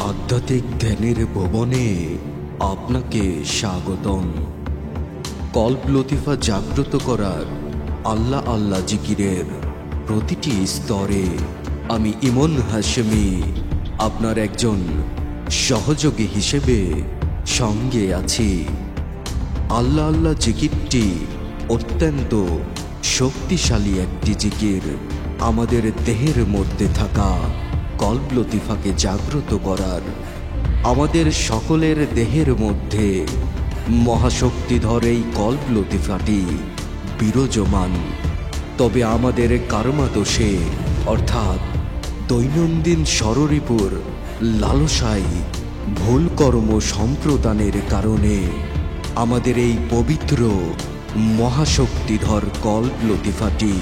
আধ্যাত্মিক ধ্যানের ভবনে আপনাকে স্বাগতম। কল্প লতিফা জাগ্রত করার আল্লাহ আল্লাহ জিকিরের প্রতিটি স্তরে আমি ইমন হাশেমি আপনার একজন সহযোগী হিসেবে সঙ্গে আছি। আল্লাহ আল্লাহ জিকিরটি অত্যন্ত শক্তিশালী একটি জিকির। আমাদের দেহের মধ্যে থাকা কল্প লতিফাকে জাগ্রত করার, আমাদের সকলের দেহের মধ্যে মহাশক্তিধর এই কল্প লতিফাটি বিরাজমান। তবে আমাদের কার্মা দোষে অর্থাৎ দৈনন্দিন ষড়রিপুর লালসায় ভুল কর্ম সম্প্রদানের কারণে আমাদের এই পবিত্র মহাশক্তিধর কল্প লতিফাটি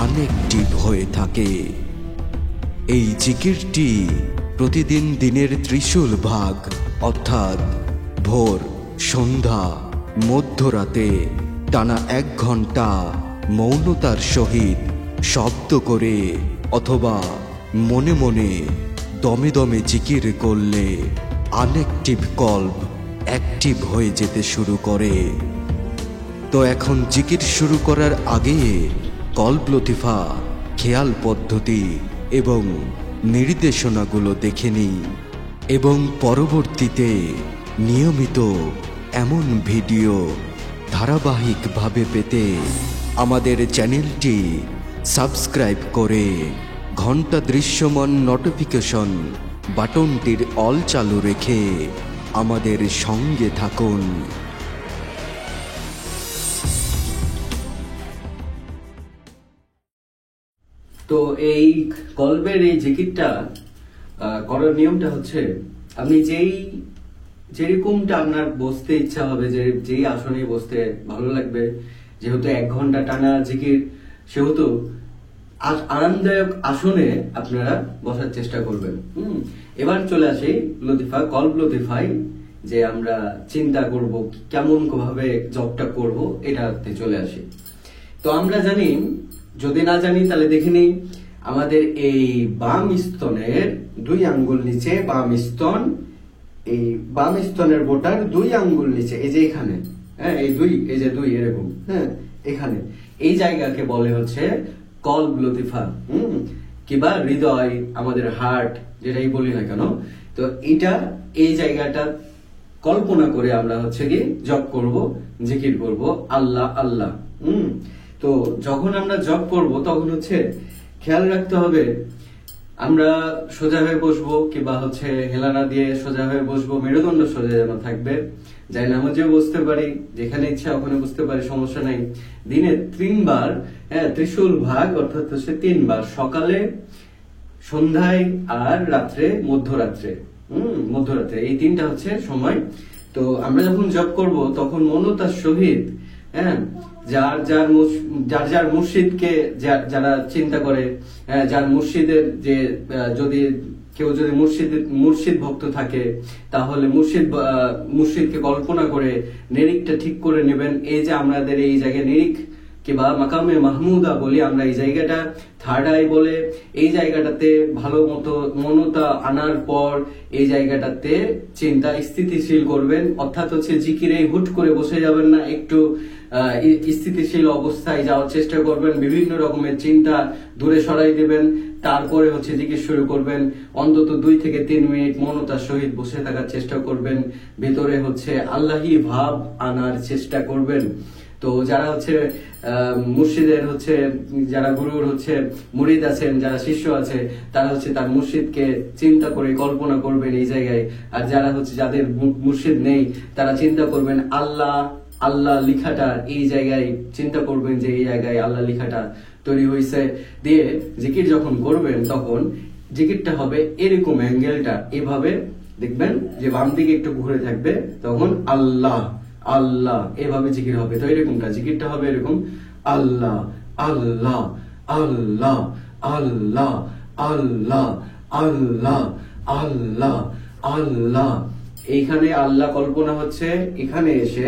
আনএক্টিভ হয়ে থাকে। এই জিকিরটি প্রতিদিন দিনের ত্রিশূল ভাগ অর্থাৎ ভোর, সন্ধ্যা, মধ্যরাতে টানা 1 ঘন্টা মৌনতার সহিত শব্দ করে অথবা মনে মনে দমে দমে জিকির করলে আনএক্টিভ কল্প অ্যাক্টিভ হয়ে যেতে শুরু করে। তো এখন জিকির শুরু করার আগে কল্প লতিফা খেয়াল পদ্ধতি এবং নির্দেশনাগুলো দেখে নিই এবং পরবর্তীতে নিয়মিত এমন ভিডিও ধারাবাহিকভাবে পেতে আমাদের চ্যানেলটি সাবস্ক্রাইব করে ঘন্টা দৃশ্যমান নোটিফিকেশন বাটনটির অল চালু রেখে আমাদের সঙ্গে থাকুন। তো এই কল্পের এই জিকিরটা করার নিয়মটা হচ্ছে, আপনি যেরকমটা আপনার বসতে ইচ্ছা হবে, যেই আসনে বসতে ভালো লাগবে, যেহেতু 1 ঘন্টা টানা জিকির, সেহেতু আরামদায়ক আসনে আপনারা বসার চেষ্টা করবেন। এবার চলে আসি লতিফা, কল্প লতিফায় যে আমরা চিন্তা করব কেমন ভাবে জবটা করব, এটাতে চলে আসি। তো আমরা জানি, যদি না জানি তাহলে দেখে নিই, আমাদের এই বাম স্তনের 2 আঙ্গুল নিচে, বাম স্তন, এই বাম স্তনের বোটার 2 আঙ্গুল নিচে, এই যে এখানে, হ্যাঁ এই যে 2 এরকম, হ্যাঁ এখানে, এই জায়গাকে বলে হচ্ছে কল্প লতিফা, কিবা হৃদয়, আমাদের হার্ট, যেটাই বলি না কেন। তো এই জায়গাটা কল্পনা করে আমরা হচ্ছে কি জপ করব, জিকির করব আল্লাহ আল্লাহ। তো যখন আমরা জপ করব তখন হচ্ছে খেয়াল রাখতে হবে, আমরা সোজা হয়ে বসবো, কিংবা হচ্ছে হেলানা দিয়ে সোজা হয়ে বসবো, মেরুদণ্ড সোজা যেন থাকবে। যাই নামাজেও বসতে পারি, যেখানে ইচ্ছা ওখানে বসতে পারি, সমস্যা নাই। দিনে 3 বার, হ্যাঁ ত্রিশূল ভাগ অর্থাৎ হচ্ছে 3 বার, সকালে, সন্ধ্যায় আর রাত্রে, মধ্যরাত্রে। এই 3টা হচ্ছে সময়। তো আমরা যখন জপ করব তখন মনতার সহিত, হ্যাঁ যার মুর্শিদকে যারা চিন্তা করে, যার মুর্শিদের যে যদি কেউ যদি মুর্শিদ ভক্ত থাকে তাহলে মুর্শিদকে কল্পনা করে নিরিখটা ঠিক করে নেবেন। এই যে আমাদের এই জায়গায় নিরিখ কিংবা মাকামে মাহমুদা বলি আমরা, এই জায়গাটা থার্ড আই বলে, এই জায়গাটাতে ভালো মতো মনতা আনার পর এই জায়গাটাতে চিন্তা স্থিতিশীল করবেন। অর্থাৎ হচ্ছে জিকিরে হুট করে বসে যাবেন না, একটু স্থিতিশীল অবস্থায় যাওয়ার চেষ্টা করবেন, বিভিন্ন রকমের চিন্তা দূরে সরাই দেবেন, তারপরে হচ্ছে জিকির শুরু করবেন। অন্তত 2 থেকে 3 মিনিট মনতার সহিত বসে থাকার চেষ্টা করবেন, ভেতরে হচ্ছে আল্লাহি ভাব আনার চেষ্টা করবেন। তো যারা হচ্ছে মুর্শিদের হচ্ছে, যারা গুরুর হচ্ছে মুরিদ আছেন, যারা শিষ্য আছে, তারা হচ্ছে তার মুর্শিদকে চিন্তা করে কল্পনা করবেন এই জায়গায়। আর যারা হচ্ছে যাদের মুর্শিদ নেই তারা চিন্তা করবেন আল্লাহ আল্লাহ লিখাটা, এই জায়গায় চিন্তা করবেন যে এই জায়গায় আল্লাহ লিখাটা তৈরি হয়েছে। দিয়ে জিকির যখন করবেন তখন জিকিরটা হবে এরকম, অ্যাঙ্গেলটা এভাবে দেখবেন যে বাম দিকে একটু ঘুরে থাকবে, তখন আল্লাহ আল্লাহ এভাবে জিকির হবে। তো এরকমটা জিকিরটা হবে এরকম, আল্লাহ আল্লাহ আল্লাহ আল্লাহ আল্লাহ আল্লাহ আল্লাহ আল্লাহ। এইখানে আল্লাহ কল্পনা হচ্ছে, এখানে এসে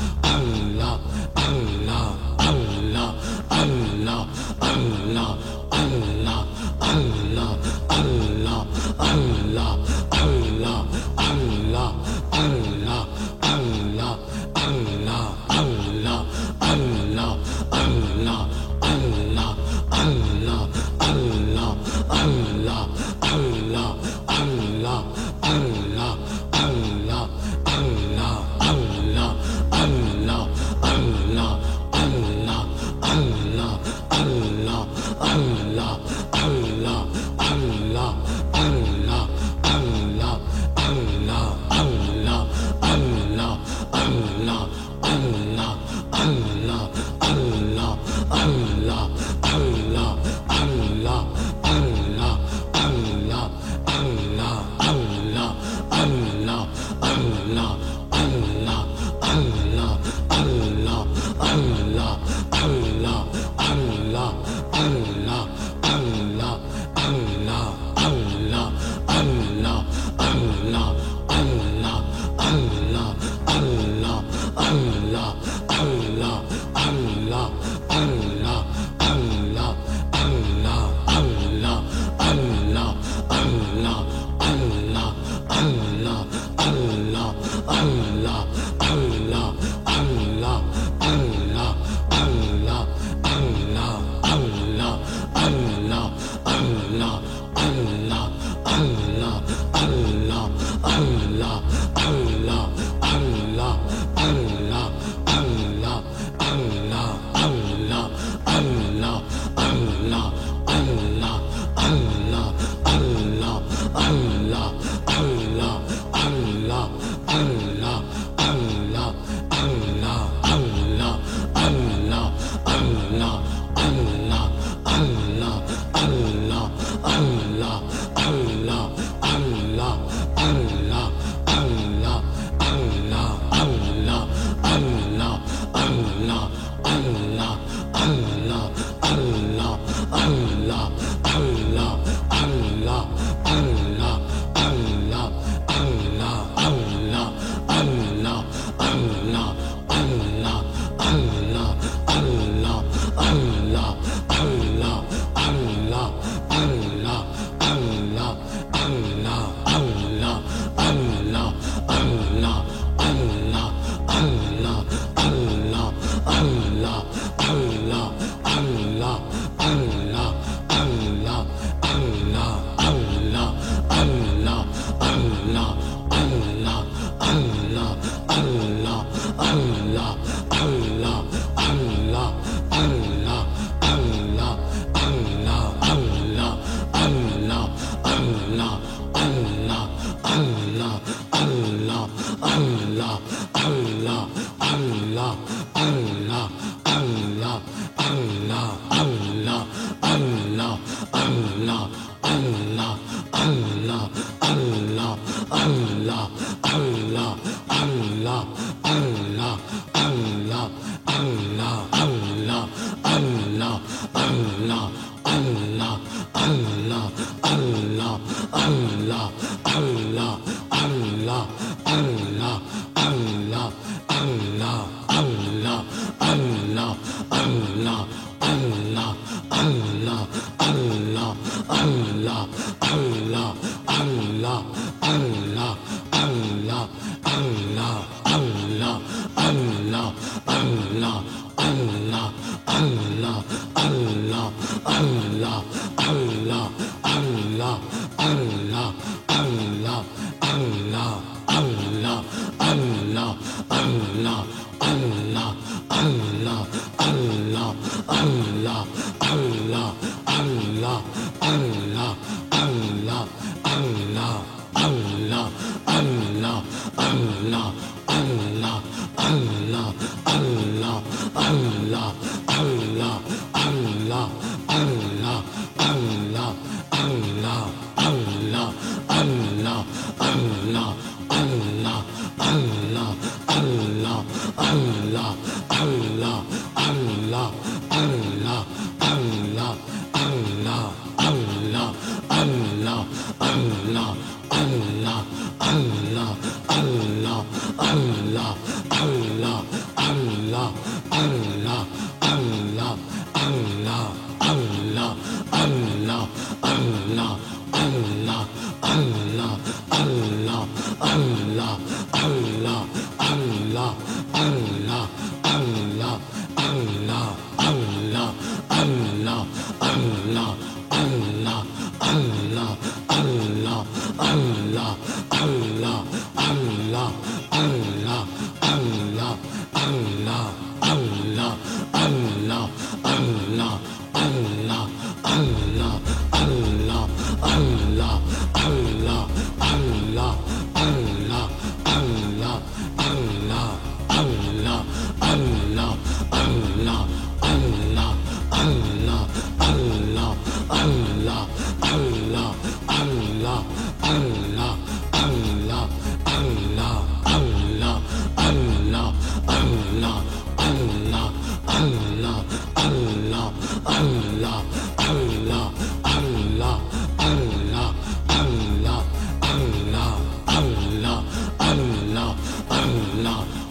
Allah Allah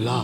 Allah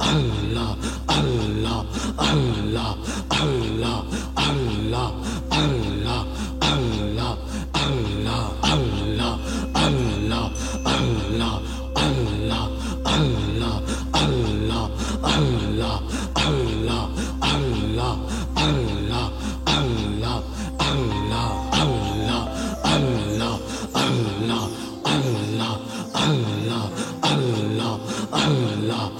Allah Allah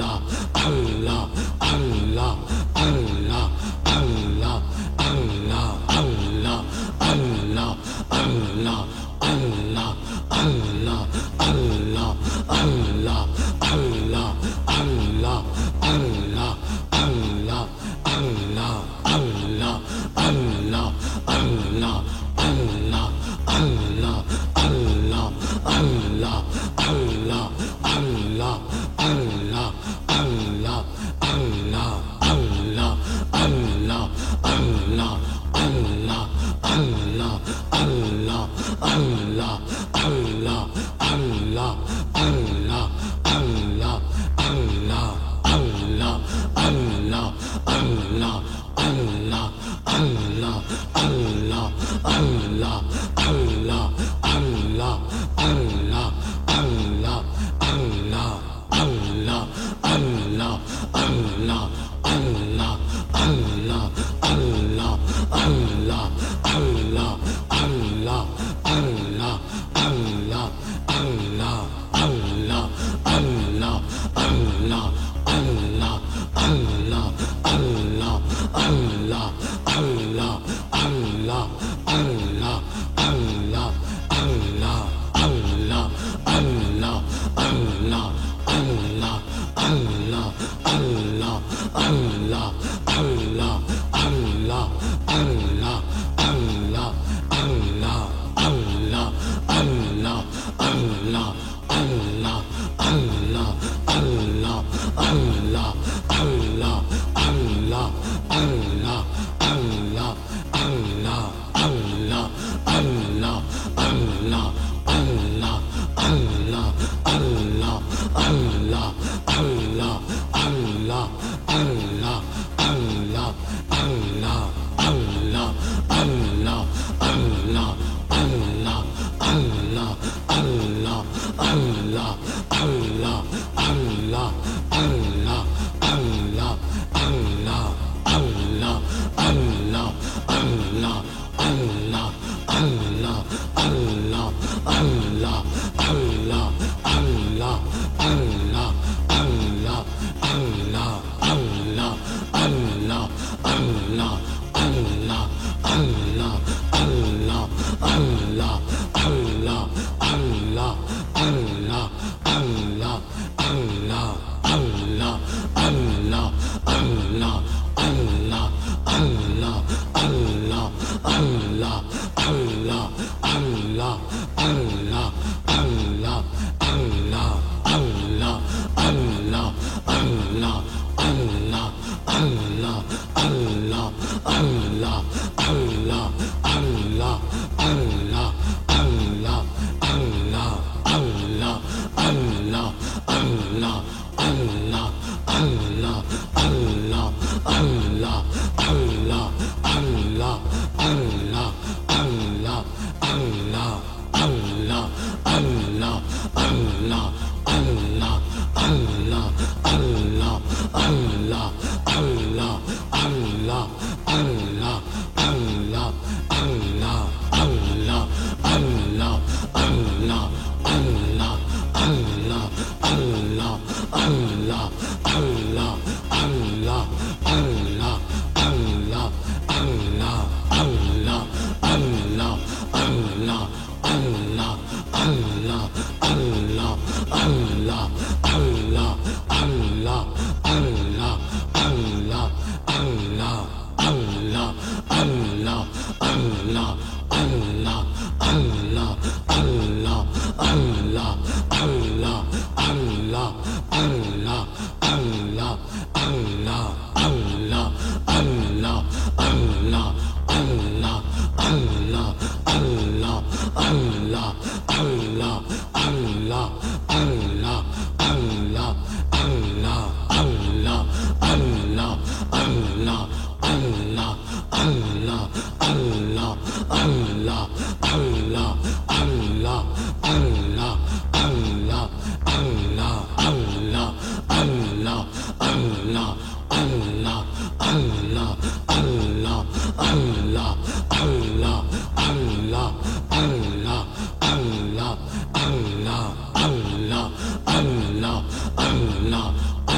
Allah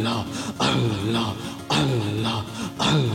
Allah, Allah, Allah, Allah,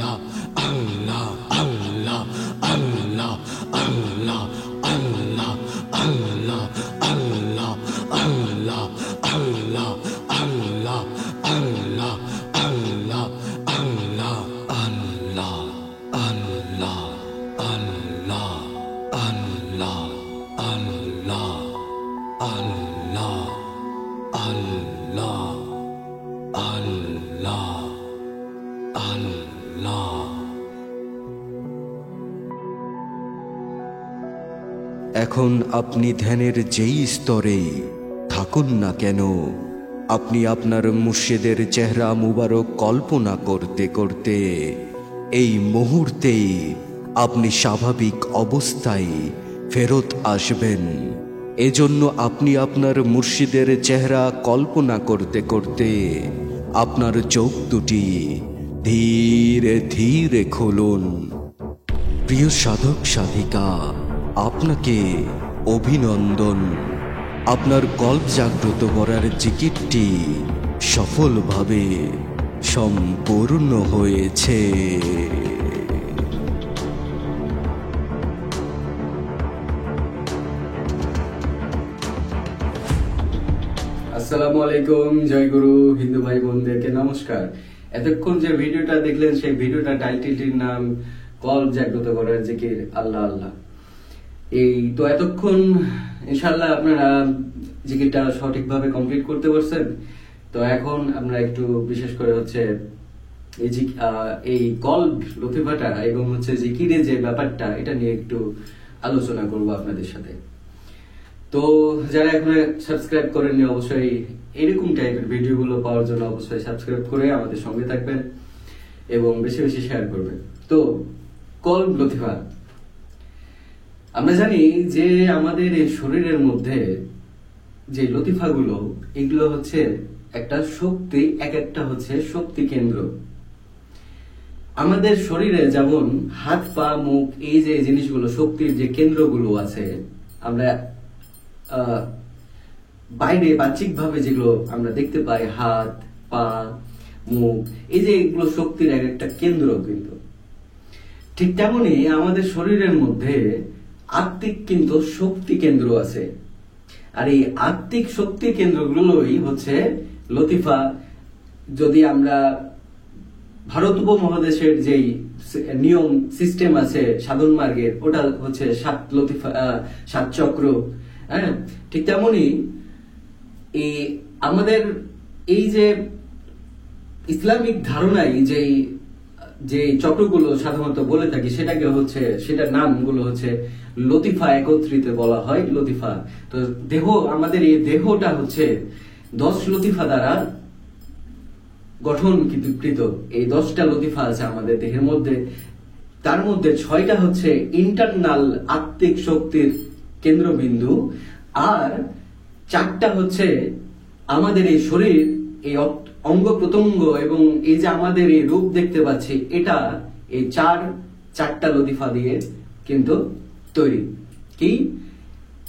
Allah এখন আপনি ধ্যানের যেই স্তরে থাকুন না কেন, আপনি আপনার মুর্শিদের চেহারা মুবারক কল্পনা করতে করতে এই মুহূর্তেই আপনি স্বাভাবিক অবস্থায় ফেরত আসবেন। এজন্য আপনি আপনার মুর্শিদের চেহারা কল্পনা করতে করতে আপনার চোখ দুটি ধীরে ধীরে খুলুন। প্রিয় সাধক সাধিকা, আপনাকে অভিনন্দন। আপনার কল্প জাগ্রত করার জিকিরটি সফলভাবে সম্পূর্ণ হয়েছে। আসসালামু আলাইকুম, জয় গুরু। হিন্দু ভাই বোনদেরকে নমস্কার। এতক্ষণ যে ভিডিওটা দেখলেন সেই ভিডিওটা টাইটেলটির নাম কল্প জাগ্রত করার জিকির আল্লাহ আল্লাহ। এই তো এতক্ষণ ইনশাআল্লাহ আপনারা জিকিরটা সঠিকভাবে কমপ্লিট করতে পারছেন। তো এখন আমরা একটু বিশেষ করে হচ্ছে এই কল্প লতিফাটা এবং হচ্ছে জিকিরের যে ব্যাপারটা এটা নিয়ে একটু আলোচনা করব আপনাদের সাথে। তো যারা এখন সাবস্ক্রাইব করেননি অবশ্যই এরকম টাইপের ভিডিওগুলো পাওয়ার জন্য অবশ্যই সাবস্ক্রাইব করে আমাদের সঙ্গে থাকবেন এবং বেশি বেশি শেয়ার করবেন। তো কল্প লতিফা, আমরা জানি যে আমাদের এই শরীরের মধ্যে যে লতিফাগুলো, এগুলো হচ্ছে একটা শক্তি, এক একটা হচ্ছে শক্তি কেন্দ্র। আমাদের শরীরে যেমন হাত পা মুখ এই যে জিনিসগুলো শক্তির যে কেন্দ্রগুলো আছে, আমরা বাইরে বাহ্যিক ভাবে যেগুলো আমরা দেখতে পাই, হাত পা মুখ, এই যে এগুলো শক্তির এক একটা কেন্দ্র। কিন্তু ঠিক তেমনি আমাদের শরীরের মধ্যে আত্মিক কিন্তু শক্তি কেন্দ্র আছে, আর এই আত্মিক শক্তি কেন্দ্রগুলোই হচ্ছে লতিফা। যদি আমরা ভারত উপমহাদেশের যেই নিয়ম সিস্টেম আছে সাধন মার্গের, ওটা হচ্ছে 7 লতিফা, 7 চক্র। হ্যাঁ, ঠিক তেমনি আমাদের এই যে ইসলামিক ধারণায় যে চক্রগুলো সাধারণত বলে থাকি, সেটাকে হচ্ছে সেটার নামগুলো হচ্ছে লতিফা, একত্রিত বলা হয় লতিফা। তো দেহ, আমাদের এই দেহটা হচ্ছে 10 লতিফা দ্বারা গঠনকৃত। এই 10টা লতিফা আছে আমাদের দেহের মধ্যে। তার মধ্যে 6টা হচ্ছে ইন্টারনাল আত্মিক শক্তির কেন্দ্রবিন্দু, আর 4টা হচ্ছে আমাদের এই শরীর, এই অঙ্গ প্রত্যঙ্গ এবং এই যে আমাদের এই রূপ দেখতে পাচ্ছি, এটা এই 4টা লতিফা দিয়ে কিন্তু তৈরি। কি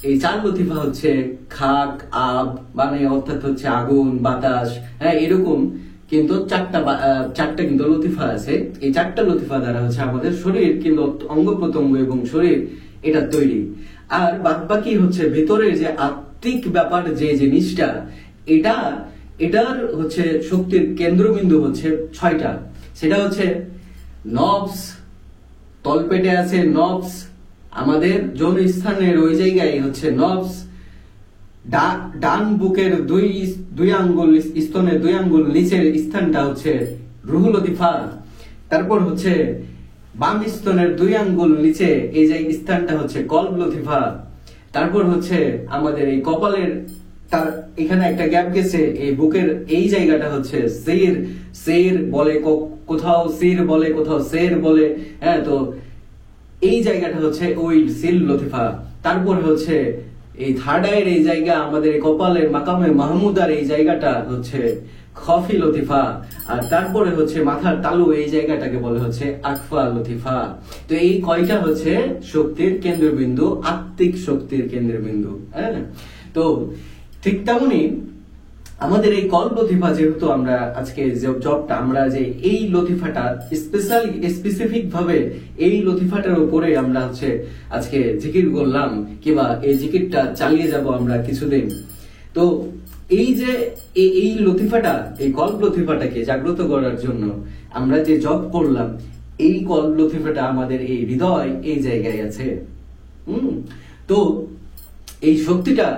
এই 4 লতিফা হচ্ছে খাক, আব, মানে অর্থাৎ হচ্ছে আগুন, বাতাস, হ্যাঁ, এরকম কিন্তু 4টা কিন্তু লতিফা আছে। এই 4টা লতিফা দ্বারা হচ্ছে আমাদের শরীর কিন্তু অঙ্গ প্রত্যঙ্গ এবং শরীর এটা তৈরি। আর বাদবাকি হচ্ছে ভেতরের যে আত্মিক ব্যাপার, যে জিনিসটা, এটার হচ্ছে শক্তির কেন্দ্রবিন্দু হচ্ছে 6টা। সেটা হচ্ছে নবস, তলপেটে আছে নবস, আমাদের যৌন স্থানের ওই জায়গায় হচ্ছে নবস। ডান বুকের দুই আঙ্গুল স্তনের 2 আঙ্গুল নিচের স্থানটা হচ্ছে রুহ লতিফা। তারপর হচ্ছে বাম স্তনের 2 আঙ্গুল নিচে এই যে স্থানটা হচ্ছে কল্প লতিফা। তারপর হচ্ছে আমাদের এই কপালের তার এখানে একটা গ্যাপ গেছে, এই বুকের এই জায়গাটা হচ্ছে সের বলে, কোথাও সির বলে, কোথাও সের বলে। হ্যাঁ, তো এই জায়গাটা হচ্ছে ওই সিল লতিফা। তারপর হচ্ছে এই থার্ড আইয়ের এই জায়গা, আমাদের কপালের মাকামে মাহমুদার এই জায়গাটা হচ্ছে খফি লতিফা। আর তারপরে হচ্ছে মাথার তালু, এই জায়গাটাকে বলে হচ্ছে আকফা লতিফা। তো এই কয়টা হচ্ছে শক্তির কেন্দ্রবিন্দু, আত্মিক শক্তির কেন্দ্রবিন্দু। হ্যাঁ, তো ঠিক তেমনি আমাদের এই কল্প লতিফা, যেহেতু আমরা আজকে জবটা আমরা যে এই লতিফাটা স্পেসিফিক ভাবে এই লতিফাটার উপরে আমরা হচ্ছে আজকে জিকির করলাম, কিংবা এই জিকিরটা চালিয়ে যাব আমরা কিছুদিন। তো এই যে এই লতিফাটা, এই কল্প লতিফাটাকে জাগ্রত করার জন্য আমরা যে জব করলাম, এই কল্প লতিফাটা আমাদের এই হৃদয় এই জায়গায় আছে। তো এই শক্তিটা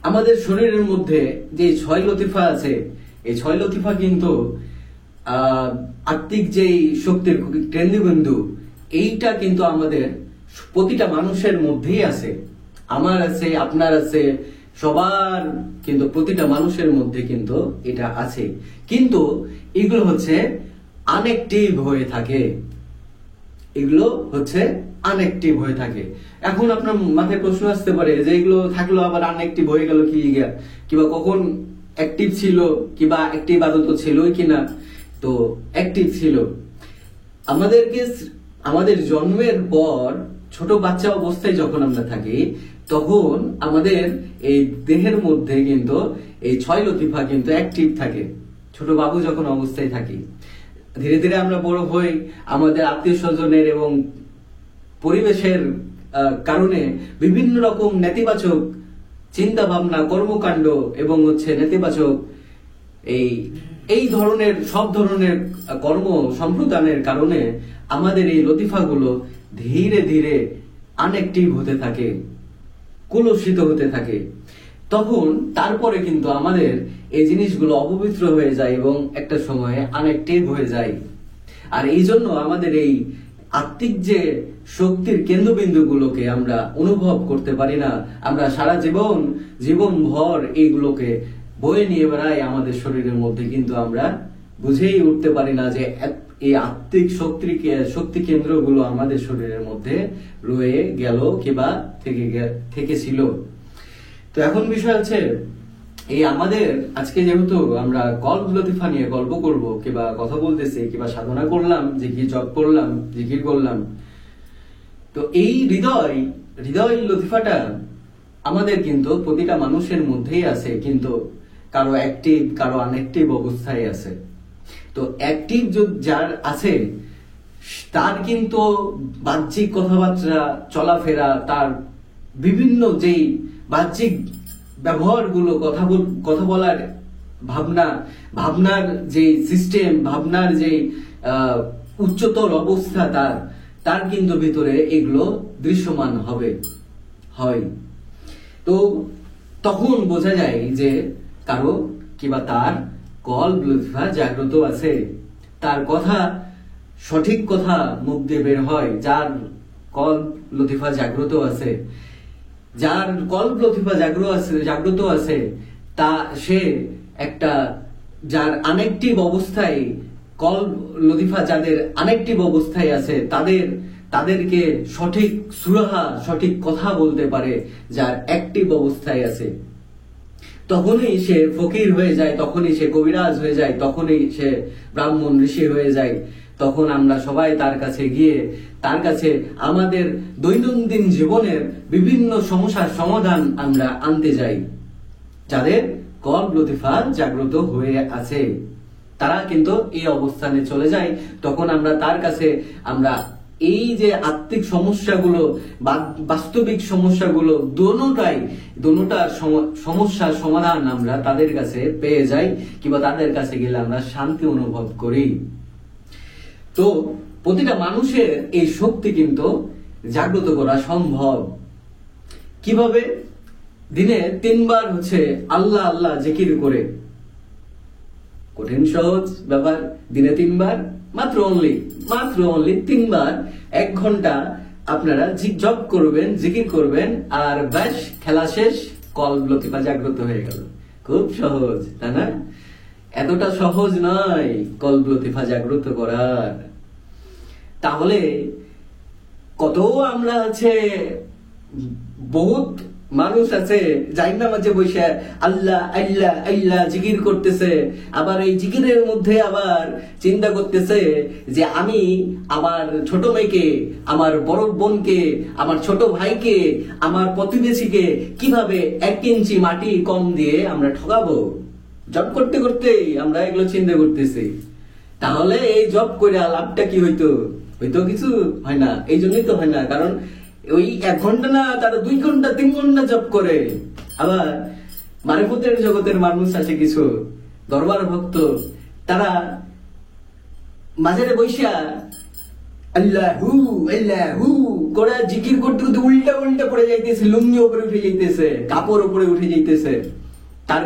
আমাদের শরীরের মধ্যে যে 6 লতিফা আছে, এই 6 লতিফা কিন্তু আত্মিক যে শক্তির কেন্দ্রবিন্দু, এইটা কিন্তু আমাদের প্রতিটা মানুষের মধ্যেই আছে, আমার আছে, আপনার আছে, সবার কিন্তু প্রতিটা মানুষের মধ্যে কিন্তু এটা আছে, কিন্তু এগুলো হচ্ছে আনএক্টিভ হয়ে থাকে, এগুলো হচ্ছে আনএক্টিভ হয়ে থাকে। এখন আপনার মাথায় প্রশ্ন আসতে পারে যে এগুলো থাকলো আবার আনএক্টিভ হয়ে গেল কি লিগা, কিবা কখন অ্যাক্টিভ ছিল, কিবা অ্যাক্টিভ আদত ছিলই কিনা। তো অ্যাক্টিভ ছিল। আমাদের জন্মের পর ছোট বাচ্চা অবস্থায় যখন আমরা থাকি, তখন আমাদের এই দেহের মধ্যে কিন্তু এই 6 লতিফা কিন্তু অ্যাক্টিভ থাকে, ছোট বাবু যখন অবস্থায় থাকি। ধীরে ধীরে আমরা বড় হই, আমাদের আত্মীয় স্বজনের এবং পরিবেশের কারণে বিভিন্ন রকম নেতিবাচক চিন্তা ভাবনা, কর্মকাণ্ড এবং হচ্ছে নেতিবাচক এই ধরনের সব ধরনের কর্ম সম্প্রদানের কারণে আমাদের এই লতিফাগুলো ধীরে ধীরে আনএক্টিভ হতে থাকে, কুলসিত হতে থাকে। তখন তারপরে কিন্তু আমাদের এই জিনিসগুলো অপবিত্র হয়ে যায় এবং একটা সময়ে আনএক্টিভ হয়ে যায়। আর এই জন্য আমাদের এই আত্মিক যে শক্তির কেন্দ্রবিন্দুগুলোকে আমরা অনুভব করতে পারি না। আমরা সারা জীবন ভর এইগুলোকে বয়ে নিয়ে বেড়াই আমাদের শরীরের মধ্যে, কিন্তু আমরা বুঝেই উঠতে পারি না যে এই আত্মিক শক্তি কেন্দ্রগুলো আমাদের শরীরের মধ্যে রয়ে গেল কিংবা থেকে ছিল। তো এখন বিষয় আছে এই আমাদের আজকে যেহেতু আমরা কল্ব লতিফা নিয়ে গল্প করব কিংবা কথা বলতেছি কিংবা সাধনা করলাম, জিকির জপ করলাম, জিকির করলাম, তো এই হৃদয় লতিফাটা আমাদের কিন্তু প্রতিটা মানুষের মধ্যেই আছে, কিন্তু কারো অ্যাক্টিভ কারো আনঅ্যাক্টিভ অবস্থায় আছে। তো অ্যাক্টিভ যার আছে তার কিন্তু বাহ্যিক কথাবার্তা, চলাফেরা, তার বিভিন্ন যেই বাহ্যিক ব্যবহারগুলো, কথা বলার ভাবনার যে সিস্টেম, ভাবনার যে উচ্চতর অবস্থা তার কিন্তু ভিতরে এগুলো দৃশ্যমান হয়। তো তখন বোঝা যায় যে কারো কিংবা তার কল্ব লতিফা জাগ্রত আছে, তার কথা সঠিক কথা মুখ দিয়ে বের হয়। যার কল্ব লতিফা জাগ্রত আছে, যার কল্ব লতিফা জাগ্রত আছে তা সে একটা যার আনএক্টিভ অবস্থায় কল্ব লতিফা যাদের আনএক্টিভ অবস্থায় আছে তাদেরকে সঠিক সুরাহা, সঠিক কথা বলতে পারে যার অ্যাক্টিভ অবস্থায় আছে। তখনই সে ফকির হয়ে যায়, তখনই সে কবিরাজ হয়ে যায়, তখনই সে ব্রাহ্মণ ঋষি হয়ে যায়। তখন আমরা সবাই তার কাছে গিয়ে তার কাছে আমাদের দৈনন্দিন জীবনের বিভিন্ন সমস্যার সমাধান আমরা আনতে যাই। যাদের কল্ব লতিফা জাগ্রত হয়ে আছে তারা কিন্তু এই অবস্থানে চলে যায়। তখন আমরা তার কাছে আমরা এই যে আত্মিক সমস্যাগুলো, বাস্তবিক সমস্যাগুলো, দোনোটার সমস্যার সমাধান আমরা তাদের কাছে পেয়ে যাই, কিংবা তাদের কাছে গেলে আমরা শান্তি অনুভব করি। তো প্রতিটা মানুষের এই শক্তি কিন্তু জাগ্রত করা সম্ভব। কিভাবে? দিনে 3 বার হচ্ছে আল্লাহ আল্লাহ জিকির করে, কঠিন সহজ ব্যাপার। দিনে 3 বার, মাত্র অনলি 3 বার 1 ঘন্টা আপনারা জপ করবেন, জিকির করবেন, আর ব্যাস খেলা শেষ, কল্ব লতিফা জাগ্রত হয়ে গেল। খুব সহজ, তাই না? এতটা সহজ নয় কল্ব লতিফা জাগ্রত করার। তাহলে কত আমরা বহুত মানুষ আছে যাই না মাঝে বসে আল্লাহ আল্লাহ আল্লাহ জিকির করতেছে, আবার এই জিকিরের মধ্যে আবার চিন্তা করতেছে যে আমি আমার ছোট মেয়েকে, আমার বড় বোনকে, আমার ছোট ভাইকে, আমার প্রতিবেশীকে কিভাবে 1 ইঞ্চি মাটি কম দিয়ে আমরা ঠকাবো। জব করতে করতে আমরা এগুলো চিন্তা করতেছি। তাহলে এই জব করে লাভটা কি হইতো কিছু হয় না। এই জন্যই তো হয় না, কারণ ওই 1 ঘন্টা না, তারা 2 ঘন্টা 3 ঘন্টা জব করে। আবার মারিফতের জগতের মানুষ আছে কিছু দরবার ভক্ত, তারা মাঝারে বৈশা আল্লাহু আল্লাহু করে জিকির করতে করতে উল্টা পড়ে যাইতেছে, লুঙ্গি উপরে উঠে যাইতেছে, কাপড় উপরে উঠে যাইতেছে। তার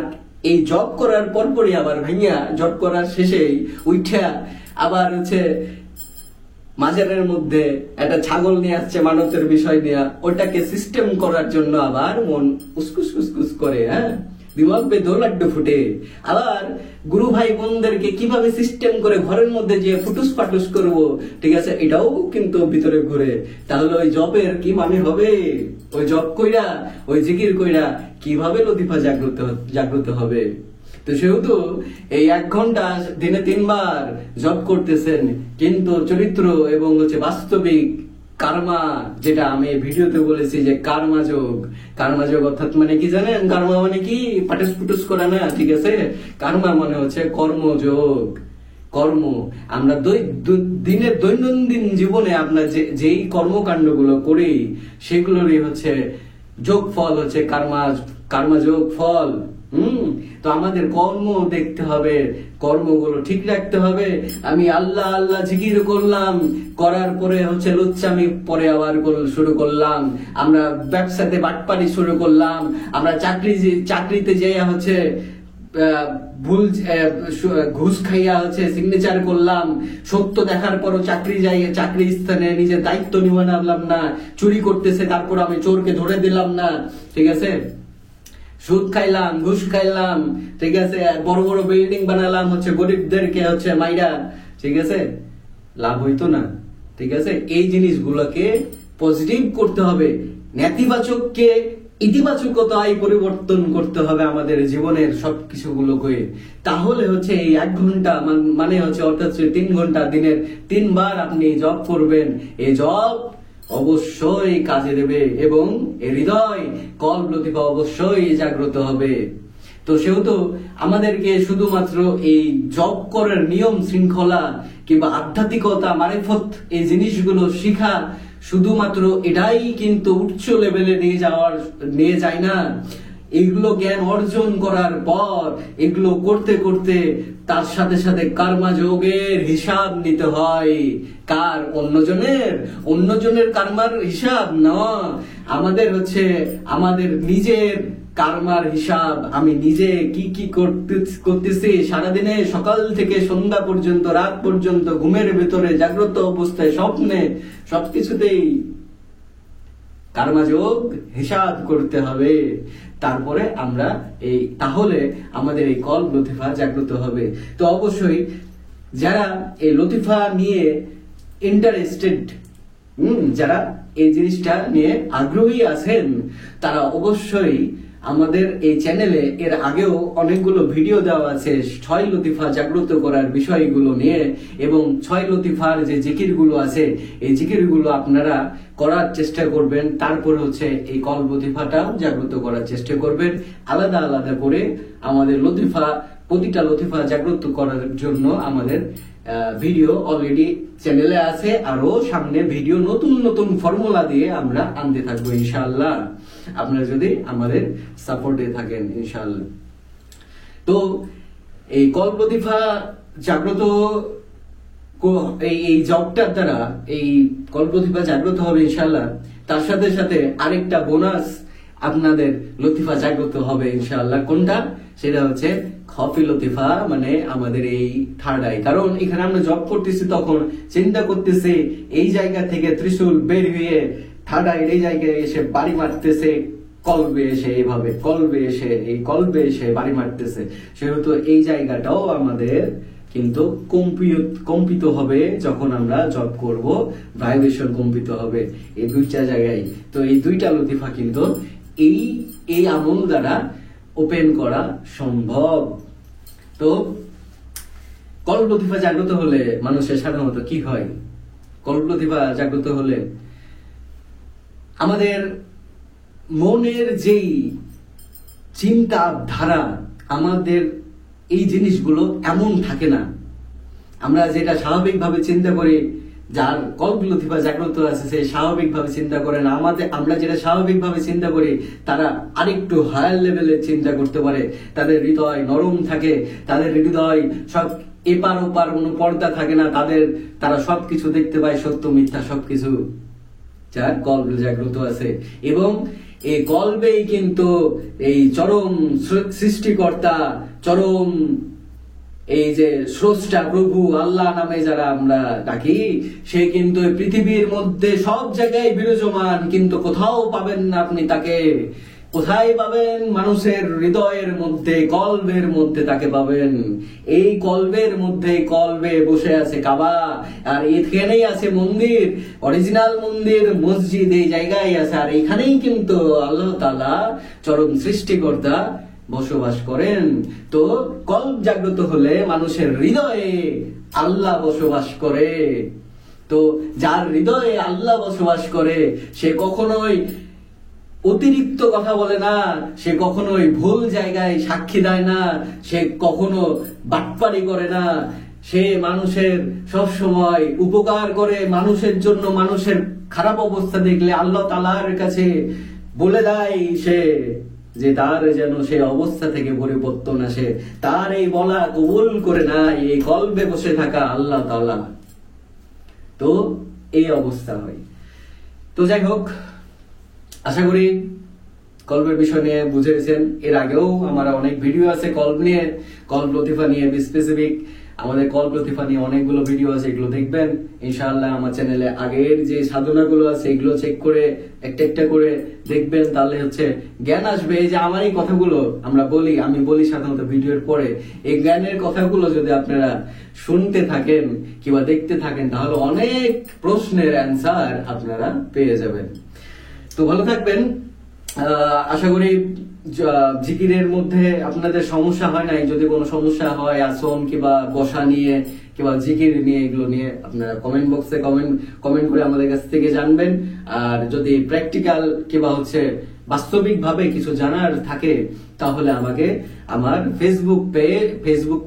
এই জব করার পরপরই আবার ভাইয়া জব করার শেষেই উঠা আবার মাজারের মধ্যে একটা ছাগল নিয়ে আসছে মানতের বিষয় নিয়ে, ওটাকে সিস্টেম করার জন্য আবার মন উসকুস উসকুস করে, হ্যাঁ, দিমাগ পে দো লাড্ডু ফুটে। আবার গুরু ভাই বোনদেরকে কিভাবে সিস্টেম করে ঘরের মধ্যে যে ফুটুস ফাটুস করবো, ঠিক আছে, এটাও কিন্তু ভিতরে ঘুরে। তাহলে ওই জবের কি মানে হবে? ওই জব কইরা, ওই জিকির কইরা কিভাবে লতিফা জাগ্রত হবে? তো সেহেতু এই 1 ঘন্টা দিনে 3 বার জব করতেছেন, কিন্তু চরিত্র এবং হচ্ছে বাস্তবিক কার্মা, যেটা আমি ভিডিওতে বলেছি যে কার্মা যোগ অর্থাৎ মানে কি জানেন? কার্মা মানে কি? পাটুস পুটুস করা না, ঠিক আছে? কার্মা মানে হচ্ছে কর্মযোগ। কর্ম আমরা দিনের দৈনন্দিন জীবনে আমরা যেই কর্মকাণ্ডগুলো করি সেগুলোরই হচ্ছে যোগফল হচ্ছে কার্মা যোগ ফল। তো আমাদের কর্ম দেখতে হবে, কর্মগুলো ঠিক রাখতে হবে। আমি আল্লাহ আল্লাহ জিকির করলাম, করার পরে হচ্ছে লুচ্চামি পরে আবার শুরু করলাম, আমরা ব্যবসাতে বাটপারি শুরু করলাম, আমরা চাকরিতে যেয়ে হচ্ছে ভুল ঘুষ খাইয়া হচ্ছে সিগনেচার করলাম, সত্য দেখার পরও চাকরি স্থানে নিজের দায়িত্ব নিয়ে আনলাম না, চুরি করতেছে তারপর আমি চোরকে ধরে দিলাম না, ঠিক আছে, সুদ খাইলাম, ঘুষ খাইলাম, ঠিক আছে, বড় বড় বিল্ডিং বানালাম হচ্ছে গরিবদেরকে হচ্ছে মাইরা, ঠিক আছে, লাভ হইতো না, ঠিক আছে। এই জিনিসগুলোকে পজিটিভ করতে হবে, নেতিবাচককে ইতিবাচকতায় পরিবর্তন করতে হবে আমাদের জীবনের সবকিছুগুলোকে। তাহলে হচ্ছে এই 1 ঘন্টা মানে হচ্ছে অর্থাৎ 3 ঘন্টা দিনের 3 বার আপনি জব করবেন, এই জব অবশ্যই কাজে দেবে এবং হৃদয় কল্প লতিফা অবশ্যই জাগ্রত হবে। তো সেহেতু আমাদেরকে শুধুমাত্র এই জব করার নিয়ম শৃঙ্খলা কিংবা আধ্যাত্মিকতা মারিফত এই জিনিসগুলো শিখা শুধুমাত্র এটাই কিন্তু উচ্চ লেভেলে নিয়ে যায় না। এগুলো জ্ঞান অর্জন করার পর এগুলো করতে করতে তার সাথে সাথে কর্মা যোগের হিসাব নিতে হয়। কার? অন্যজনের কর্মার হিসাব না, আমাদের হচ্ছে আমাদের নিজের কর্মার হিসাব। আমি নিজে কি কি করতেছি সারাদিনে, সকাল থেকে সন্ধ্যা পর্যন্ত, রাত পর্যন্ত, ঘুমের ভেতরে, জাগ্রত অবস্থায়, স্বপ্নে, সবকিছুতেই কর্মযোগ হিসাব করতে হবে। তারপরে আমরা তাহলে আমাদের এই কল্প লতিফা জাগ্রত হবে। তো অবশ্যই যারা এই লতিফা নিয়ে ইন্টারেস্টেড, যারা এই জিনিসটা নিয়ে আগ্রহী আছেন, তারা অবশ্যই আমাদের এই চ্যানেলে এর আগেও অনেকগুলো ভিডিও দেওয়া আছে 6 লতিফা জাগ্রত করার বিষয়গুলো নিয়ে, এবং 6 লতিফার যে জিকিরগুলো আছে এই জিকিরগুলো আপনারা করার চেষ্টা করবেন। তারপর হচ্ছে এই কল্প লতিফাটাও জাগ্রত করার চেষ্টা করবেন। আলাদা আলাদা করে আমাদের প্রতিটা লতিফা জাগ্রত করার জন্য আমাদের ভিডিও অলরেডি চ্যানেলে আছে, আরো সামনে ভিডিও নতুন নতুন ফর্মুলা দিয়ে আমরা আনতে থাকবো ইনশাআল্লাহ, আপনারা যদি আমাদের সাপোর্টে থাকেন ইনশাআল্লাহ। তো এই কল্প লতিফা জাগ্রত এই জবটার দ্বারা এই কল্প লতিফা জাগ্রত হবে ইনশাআল্লাহ। তার সাথে সাথে আরেকটা বোনাস আপনাদের লতিফা জাগ্রত হবে ইনশাআল্লাহ। কোনটা? সেটা হচ্ছে খফি লতিফা, মানে আমাদের এই থার্ড আই। কারণ এখানে আমরা জব করতেছি, তখন চিন্তা করতেছি এই জায়গা থেকে ত্রিশূল বের হয়ে থার্ড আই এই জায়গায় এসে বাড়ি মারতেছে, কলবে এসে বাড়ি মারতেছে। সেহেতু এই জায়গাটাও আমাদের কিন্তু কম্পিত হবে যখন আমরা জব করব, ভাইব্রেশন কম্পিত হবে এই 2টা জায়গায়। তো এই 2টা লতিফা কিন্তু এই আমল দ্বারা ওপেন করা সম্ভব। তো কল্প লতিফা জাগ্রত হলে মানুষের সাধারণত কি হয়? কল্প লতিফা জাগ্রত হলে আমাদের মনের যেই চিন্তা ধারা, আমাদের এই জিনিসগুলো এমন থাকে না। আমরা যেটা স্বাভাবিকভাবে চিন্তা করি, যার কল্প লতিফা জাগ্রত আছে সে স্বাভাবিকভাবে চিন্তা করে না। আমরা যেটা স্বাভাবিকভাবে চিন্তা করি তারা আরেকটু হায়ার লেভেলে চিন্তা করতে পারে। তাদের হৃদয় নরম থাকে, তাদের হৃদয় সব এপার ওপার কোনো পর্দা থাকে না, তারা সবকিছু দেখতে পায়, সত্য মিথ্যা সবকিছু, যার কল্প জাগ্রত আছে। এবং এই কল্পেই কিন্তু এই চরম সৃষ্টিকর্তা, চরম এই যে স্রষ্টা প্রভু আল্লাহ নামে যারা আমরা ডাকি, সে কিন্তু এই পৃথিবীর মধ্যে সব জায়গায় বিরাজমান, কিন্তু কোথাও পাবেন না আপনি তাকে। কোথায় পাবেন? মানুষের হৃদয়ের মধ্যে, কলবের মধ্যে তাকে পাবেন। এই কলবের মধ্যে, কলবে বসে আছে কাবা, আর এখানেই আছে মন্দির, অরিজিনাল মন্দির, মসজিদ এই জায়গায় আছে। আর এখানেই কিন্তু আল্লাহ তাআলা চরম সৃষ্টিকর্তা বসবাস করেন। তো কলব জাগ্রত হলে মানুষের হৃদয়ে আল্লাহ বসবাস করে। তো যার হৃদয়ে আল্লাহ বসবাস করে সে কখনোই অতিরিক্ত কথা বলে না, সে কখনোই ভুল জায়গায় সাক্ষী দেয় না, সে কখনো বাটপারি করে না, সে মানুষের সব সময় উপকার করে, মানুষের জন্য মানুষের খারাপ অবস্থা দেখলে আল্লাহ তাআলার কাছে বলে দেয় সে যে তার যেন সে অবস্থা থেকে পরিবর্তন আসে। তার এই বলা কবুল করে না এই কলবে বসে থাকা আল্লাহ তাআলা। তো এই অবস্থা হয়। তো যাই হোক, আশা করি কলবের বিষয় নিয়ে বুঝেছেন। এর আগেও আমার অনেক ভিডিও আছে কলব নিয়ে, কলব লতিফা নিয়ে স্পেসিফিক। আমাদের কলব লতিফা নিয়ে অনেকগুলো ভিডিও আছে, এগুলো দেখবেন ইনশাআল্লাহ। আমার চ্যানেলে আগের যে সাধনাগুলো আছে এগুলো চেক করে একটা একটা করে দেখবেন, তাহলে হচ্ছে জ্ঞান আসবে। এই যে আমার এই কথাগুলো আমি বলি সাধারণত ভিডিওর পরে, এই জ্ঞানের কথাগুলো যদি আপনারা শুনতে থাকেন কিংবা দেখতে থাকেন, তাহলে অনেক প্রশ্নের অ্যান্সার আপনারা পেয়ে যাবেন। তো ভালো থাকবেন। আশা করি জিকিরের মধ্যে আপনাদের সমস্যা হয় নাই। যদি কোনো সমস্যা হয় আসন কিংবা বসা নিয়ে কিংবা জিকির নিয়ে, এগুলো নিয়ে আপনারা কমেন্ট বক্সে কমেন্ট করে আমাদের কাছ থেকে জানবেন। আর যদি প্র্যাকটিক্যাল কিংবা হচ্ছে বাস্তবিক ভাবে কিছু জানার থাকে, তাহলে আমাকে আমার ফেসবুক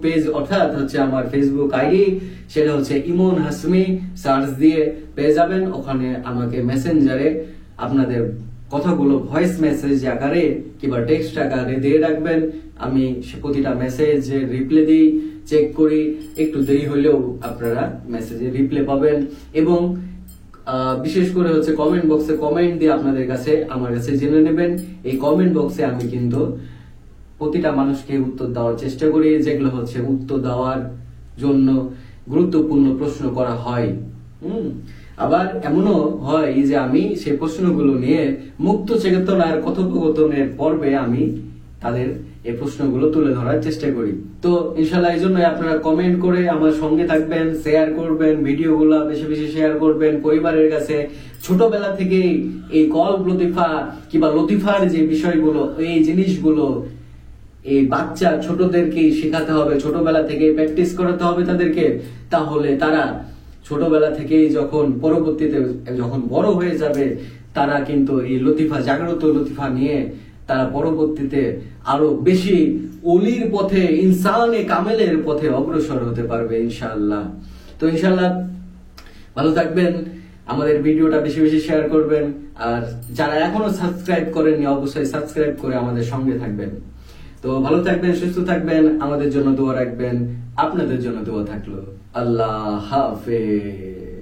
পেজ অর্থাৎ হচ্ছে আমার ফেসবুক আইডি, সেটা হচ্ছে ইমন হাসমি, সার্চ দিয়ে পেয়ে যাবেন। ওখানে আমাকে মেসেঞ্জারে আপনাদের কথাগুলো ভয়েস মেসেজ আকারে কিংবা টেক্সট আকারে দিয়ে রাখবেন। আমি প্রতিটা মেসেজে রিপ্লাই দিই, চেক করি। একটু দেরি হলেও আপনারা মেসেজে রিপ্লাই পাবেন। এবং বিশেষ করে হচ্ছে কমেন্ট বক্সে কমেন্ট দিয়ে আপনাদের কাছে আমার কাছে জেনে নেবেন। এই কমেন্ট বক্সে আমি কিন্তু প্রতিটা মানুষকে উত্তর দেওয়ার চেষ্টা করি, যেগুলো হচ্ছে উত্তর দেওয়ার জন্য গুরুত্বপূর্ণ প্রশ্ন করা হয়। আবার এমনও হয় যে আমি সেই প্রশ্নগুলো নিয়ে মুক্ত চেতনার কথোপকথনের পর্বে আমি তাদের এই প্রশ্নগুলো তুলে ধরার চেষ্টা করি। তো ইনশাআল্লাহ এই জন্য আপনারা কমেন্ট করে আমার সঙ্গে থাকবেন, শেয়ার করবেন, ভিডিওগুলো বেশি বেশি শেয়ার করবেন পরিবারের কাছে। ছোটবেলা থেকেই এই কলব লতিফা কিংবা লতিফার যে বিষয়গুলো, এই জিনিসগুলো এই বাচ্চা ছোটদেরকেই শেখাতে হবে, ছোটবেলা থেকে প্র্যাকটিস করাতে হবে তাদেরকে। তাহলে তারা ছোটবেলা থেকেই পরবর্তীতে যখন বড় হয়ে যাবে, তারা কিন্তু এই লতিফা, জাগ্রত লতিফা নিয়ে তারা পরবর্তীতে আরো বেশি অলির পথে, ইনসানে কামেলের পথে অগ্রসর হতে পারবে ইনশাআল্লাহ। তো ইনশাআল্লাহ ভালো থাকবেন। আমাদের ভিডিওটা বেশি বেশি শেয়ার করবেন। আর যারা এখনো সাবস্ক্রাইব করেননি, অবশ্যই সাবস্ক্রাইব করে আমাদের সঙ্গে থাকবেন। তো ভালো থাকবেন, সুস্থ থাকবেন, আমাদের জন্য দোয়া রাখবেন, আপনাদের জন্য দোয়া থাকলো। আল্লাহ হাফেজ।